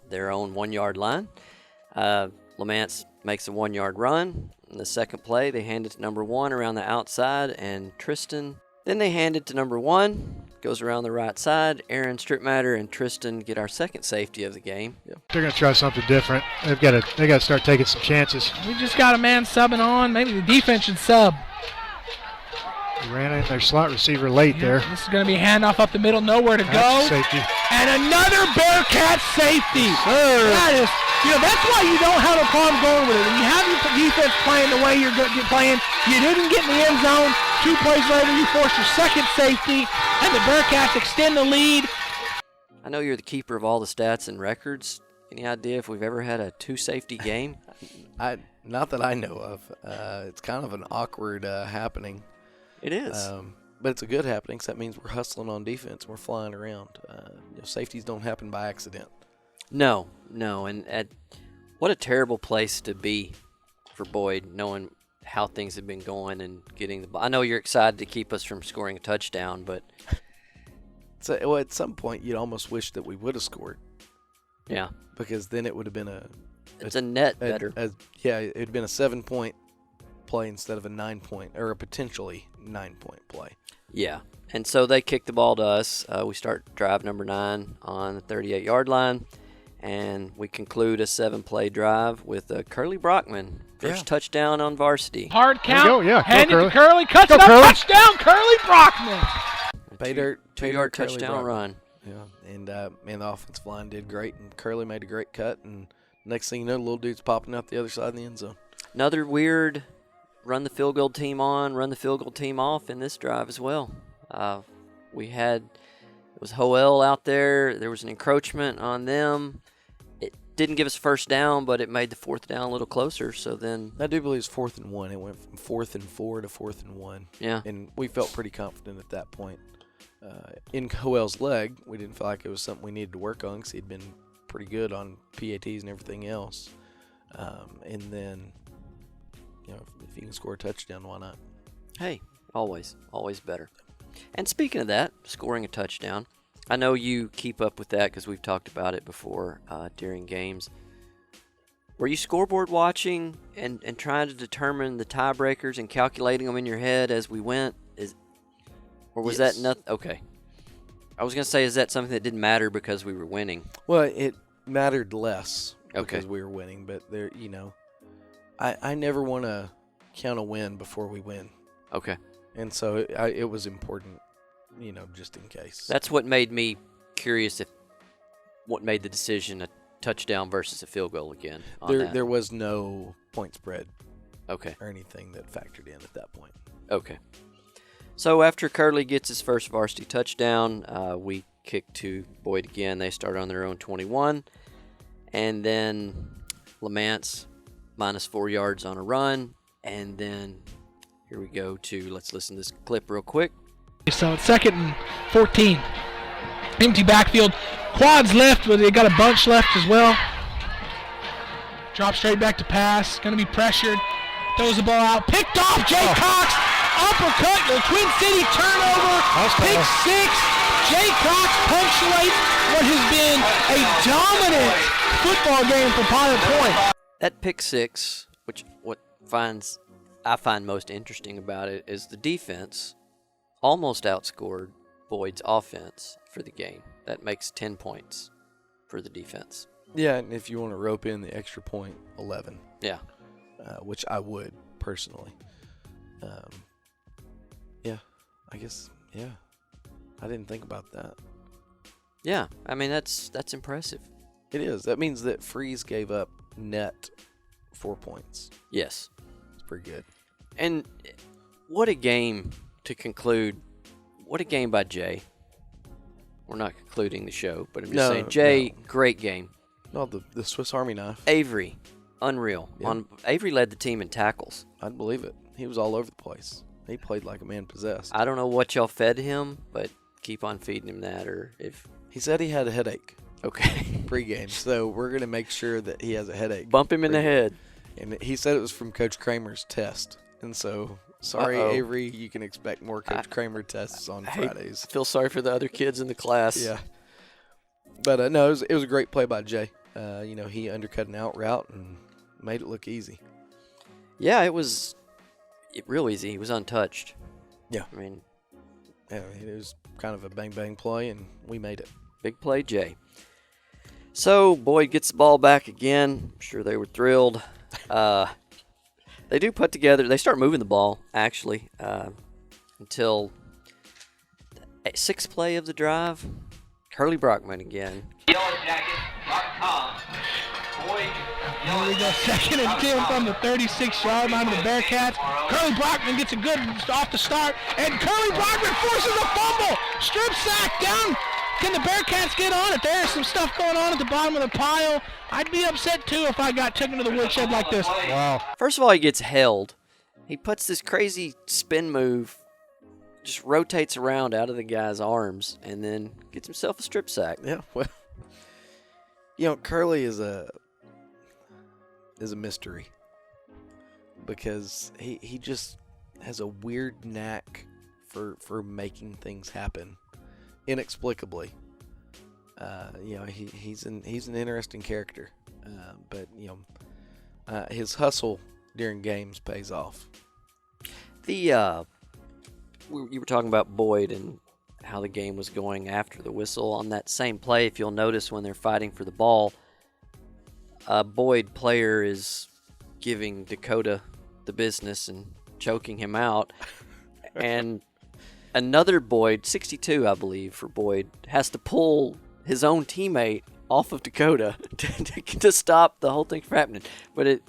A: their own 1-yard line. Lamance makes a 1-yard run. In the second play, they hand it to number 1 around the outside, and Tristan. Then they hand it to number 1, goes around the right side. Aaron Stripmatter and Tristan get our second safety of the game.
E: Yep. They're going to try something different. They got to start taking some chances.
D: We just got a man subbing on. Maybe the defense should sub.
E: They ran in their slot receiver late there.
D: This is going to be handoff up the middle, nowhere to go.
E: Safety.
D: And another Bearcat safety. That is, that's why you don't have a problem going with it. When you have your defense playing the way you're playing, you didn't get in the end zone. 2 plays later, you force your second safety, and the Bearcats extend the lead.
A: I know you're the keeper of all the stats and records. Any idea if we've ever had a 2-safety game?
B: Not that I know of. It's kind of an awkward happening.
A: It is.
B: But it's a good happening, so that means we're hustling on defense. We're flying around. Safeties don't happen by accident.
A: No. And what a terrible place to be for Boyd, knowing how things have been going and getting the ball. I know you're excited to keep us from scoring a touchdown, but
B: so, at some point you'd almost wish that we would have scored.
A: Yeah.
B: Because then it would have been
A: a net better.
B: It would have been a 7-point play instead of a 9-point or a potentially 9-point play.
A: Yeah. And so they kick the ball to us. We start drive number 9 on the 38-yard line, and we conclude a 7-play drive with Curly Brockman. First touchdown on varsity.
D: Hard count. Hand it to
E: Curly.
D: Curly. Cuts it up.
E: Curly.
D: Touchdown, Curly Brockman.
A: Pay dirt, 2-yard touchdown run.
B: Yeah, and the offensive line did great, and Curly made a great cut, and next thing you know, the little dude's popping out the other side of the end zone.
A: Another weird run the field goal team on, run the field goal team off in this drive as well. It was Hoel out there. There was an encroachment on them. It didn't give us first down, but it made the 4th down a little closer. So then
B: I do believe it's 4th and 1. It went from 4th and 4 to 4th and 1.
A: Yeah.
B: And we felt pretty confident at that point. In Hoel's leg, we didn't feel like it was something we needed to work on because he'd been pretty good on PATs and everything else. And then, if you can score a touchdown, why not?
A: Hey, always better. And speaking of that, scoring a touchdown, I know you keep up with that because we've talked about it before during games. Were you scoreboard watching and trying to determine the tiebreakers and calculating them in your head as we went? Or was that nothing? Okay. I was going to say, is that something that didn't matter because we were winning?
B: Well, it mattered less
A: Okay.
B: because we were winning, but there, I never want to count a win before we win.
A: Okay.
B: And so it was important, just in case.
A: That's what made me curious what made the decision a touchdown versus a field goal again.
B: There was no point spread
A: Okay.
B: or anything that factored in at that point.
A: Okay. So after Curly gets his first varsity touchdown, we kick to Boyd again. They start on their own 21. And then Lamance minus 4 yards on a run. And then here we go let's listen to this clip real quick.
D: So it's 2nd and 14. Empty backfield. Quads left, but they got a bunch left as well. Drop straight back to pass. Going to be pressured. Throws the ball out. Picked off. Jay Cox uppercut, the Twin City turnover, pick six. Jay Cox punctuates what has been a dominant football game for Pilot Point.
A: That pick six, which I find most interesting about it, is the defense almost outscored Boyd's offense for the game. That makes 10 points for the defense.
B: Yeah, and if you want to rope in the extra point, 11.
A: Yeah.
B: Which I would, personally. Yeah, I guess, yeah. I didn't think about that.
A: Yeah, I mean, that's impressive.
B: It is. That means that Freeze gave up net 4 points.
A: Yes.
B: It's pretty good.
A: And what a game to conclude. What a game by Jay. We're not concluding the show, but I'm just saying, Jay, great game.
B: No, the Swiss Army knife.
A: Avery, unreal.
B: Yeah.
A: Avery led the team in tackles.
B: I'd believe it. He was all over the place. He played like a man possessed.
A: I don't know what y'all fed him, but keep on feeding him that, or if...
B: He said he had a headache.
A: Okay.
B: Pre-game, so we're going to make sure that he has a headache.
A: Bump him in the head.
B: And he said it was from Coach Kramer's test. And so, sorry, Avery, you can expect more Coach Kramer tests on Fridays.
A: I feel sorry for the other kids in the class.
B: Yeah. But, no, it was a great play by Jay. He undercut an out route and made it look easy.
A: Yeah, it was real easy. He was untouched.
B: Yeah.
A: I mean,
B: yeah, it was kind of a bang-bang play, and we made it.
A: Big play, Jay. So, Boyd gets the ball back again. I'm sure they were thrilled. They do put together, they start moving the ball, actually, until the sixth play of the drive. Curly Brockman again.
D: Yellowjackets.com. Boyd. Here we go, 2nd and 10 from the 36-yard line of the Bearcats. Curly Brockman gets a good off the start, and Curly Brockman forces a fumble. Strip sack down. Can the Bearcats get on it? There's some stuff going on at the bottom of the pile. I'd be upset, too, if I got taken to the woodshed like this.
E: Wow.
A: First of all, he gets held. He puts this crazy spin move, just rotates around out of the guy's arms, and then gets himself a strip sack.
B: Yeah, well, Curly is a mystery because he just has a weird knack for making things happen inexplicably. He's an interesting character, but his hustle during games pays off.
A: You were talking about Boyd and how the game was going after the whistle. On that same play, if you'll notice when they're fighting for the ball, a Boyd player is giving Dakota the business and choking him out. And another Boyd, 62 I believe for Boyd, has to pull his own teammate off of Dakota to stop the whole thing from happening. But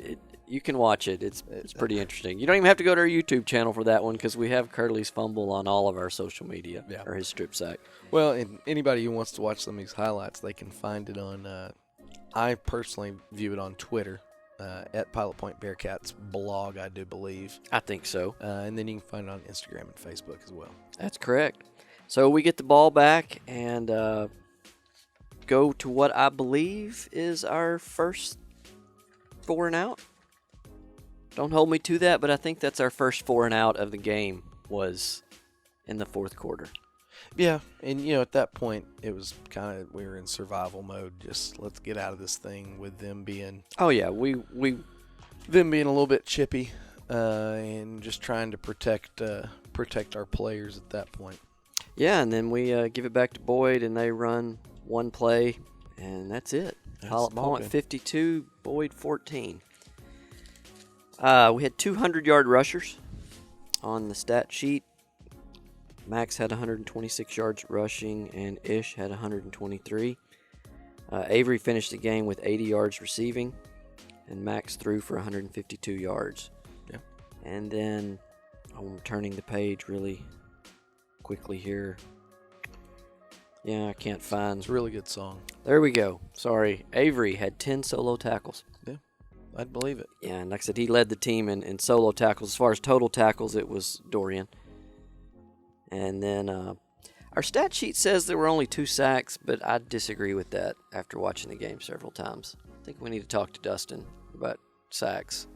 A: you can watch it. It's pretty interesting. You don't even have to go to our YouTube channel for that one because we have Curly's fumble on all of our social media, or his strip sack.
B: Well, and anybody who wants to watch some of these highlights, they can find it on I personally view it on Twitter at Pilot Point Bearcats blog, I do believe.
A: I think so.
B: And then you can find it on Instagram and Facebook as well.
A: That's correct. So we get the ball back and go to what I believe is our first 4 and out. Don't hold me to that, but I think that's our first 4 and out of the game was in the fourth quarter.
B: Yeah, and at that point it was kind of, we were in survival mode. Just let's get out of this thing with them being.
A: Oh yeah,
B: them being a little bit chippy, and just trying to protect our players at that point.
A: Yeah, and then we give it back to Boyd, and they run one play, and that's it. Pilot Point 52, Boyd 14. We had 200-yard rushers on the stat sheet. Max had 126 yards rushing, and Ish had 123. Avery finished the game with 80 yards receiving, and Max threw for 152 yards.
B: Yeah.
A: And then I'm turning the page really quickly here. Yeah, I can't find.
B: It's a really good song.
A: There we go. Sorry. Avery had 10 solo tackles.
B: Yeah, I'd believe it.
A: Yeah, and like I said, he led the team in solo tackles. As far as total tackles, it was Dorian. And then our stat sheet says there were only 2 sacks, but I disagree with that after watching the game several times. I think we need to talk to Dustin about sacks.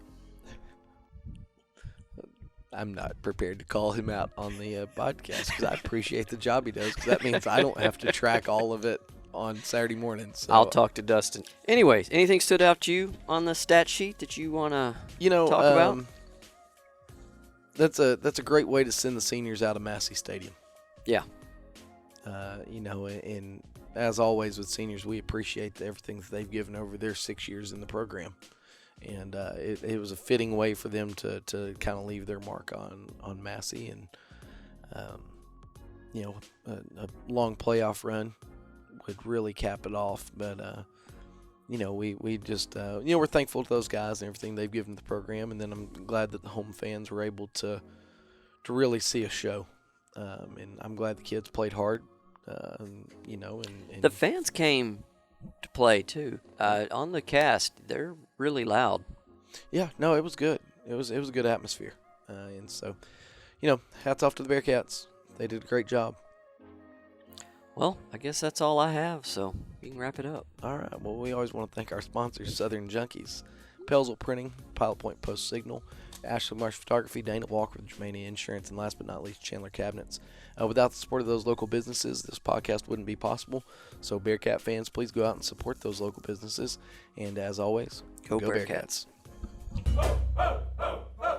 B: I'm not prepared to call him out on the podcast because I appreciate the job he does, because that means I don't have to track all of it on Saturday morning. So
A: I'll talk to Dustin. Anyways, anything stood out to you on the stat sheet that you want to talk about?
B: That's a great way to send the seniors out of Massey Stadium.
A: Yeah.
B: And as always with seniors, we appreciate everything that they've given over their 6 years in the program. And it was a fitting way for them to kind of leave their mark on Massey. And, a long playoff run would really cap it off. But, we just, we're thankful to those guys and everything they've given to the program. And then I'm glad that the home fans were able to really see a show. And I'm glad the kids played hard, and
A: the fans came to play too. On the cast, they're really loud.
B: Yeah, no, it was good. It was a good atmosphere, and so, hats off to the Bearcats. They did a great job.
A: Well, I guess that's all I have, so you can wrap it up.
B: All right. Well, we always want to thank our sponsors, Southern Junkies, Pelzel Printing, Pilot Point Post Signal, Ashley Marsh Photography, Dana Walker with Germania Insurance, and last but not least, Chandler Cabinets. Without the support of those local businesses, this podcast wouldn't be possible. So, Bearcat fans, please go out and support those local businesses. And as always,
A: go Bearcats.
I: Whoa, whoa.